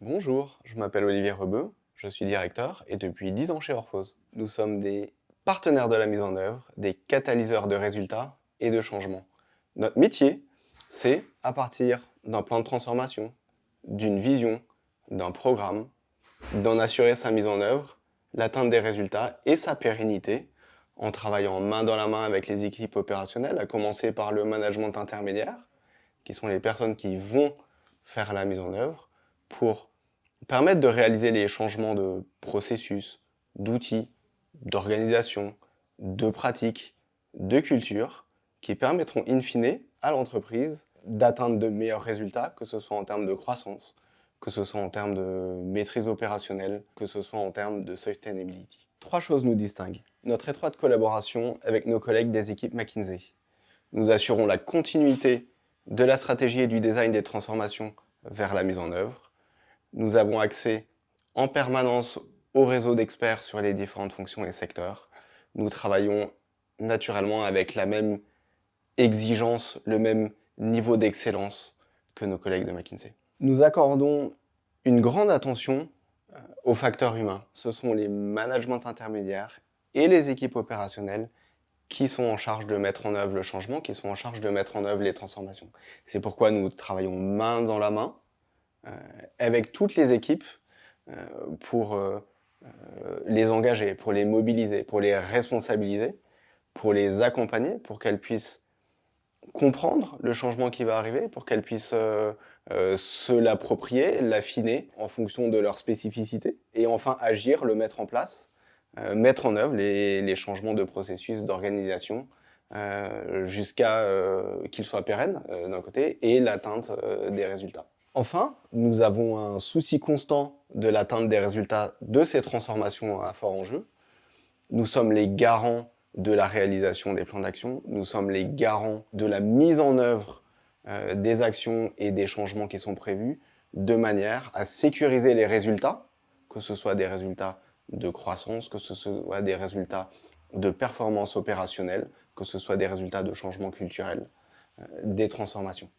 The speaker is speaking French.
Bonjour, je m'appelle Olivier Rebeu, je suis directeur et depuis 10 ans chez Orphose. Nous sommes des partenaires de la mise en œuvre, des catalyseurs de résultats et de changements. Notre métier, c'est, à partir d'un plan de transformation, d'une vision, d'un programme, d'en assurer sa mise en œuvre, l'atteinte des résultats et sa pérennité en travaillant main dans la main avec les équipes opérationnelles, à commencer par le management intermédiaire, qui sont les personnes qui vont faire la mise en œuvre, pour permettre de réaliser les changements de processus, d'outils, d'organisation, de pratiques, de culture, qui permettront in fine à l'entreprise d'atteindre de meilleurs résultats, que ce soit en termes de croissance, que ce soit en termes de maîtrise opérationnelle, que ce soit en termes de sustainability. Trois choses nous distinguent. Notre étroite collaboration avec nos collègues des équipes McKinsey. Nous assurons la continuité de la stratégie et du design des transformations vers la mise en œuvre. Nous avons accès en permanence au réseau d'experts sur les différentes fonctions et secteurs. Nous travaillons naturellement avec la même exigence, le même niveau d'excellence que nos collègues de McKinsey. Nous accordons une grande attention aux facteurs humains. Ce sont les managements intermédiaires et les équipes opérationnelles qui sont en charge de mettre en œuvre le changement, qui sont en charge de mettre en œuvre les transformations. C'est pourquoi nous travaillons main dans la main avec toutes les équipes pour les engager, pour les mobiliser, pour les responsabiliser, pour les accompagner, pour qu'elles puissent comprendre le changement qui va arriver, pour qu'elles puissent se l'approprier, l'affiner en fonction de leurs spécificités, et enfin agir, le mettre en place, mettre en œuvre les changements de processus, d'organisation, jusqu'à qu'ils soient pérennes d'un côté, et l'atteinte des résultats. Enfin, nous avons un souci constant de l'atteinte des résultats de ces transformations à fort enjeu. Nous sommes les garants de la réalisation des plans d'action, nous sommes les garants de la mise en œuvre des actions et des changements qui sont prévus, de manière à sécuriser les résultats, que ce soit des résultats de croissance, que ce soit des résultats de performance opérationnelle, que ce soit des résultats de changement culturel, des transformations.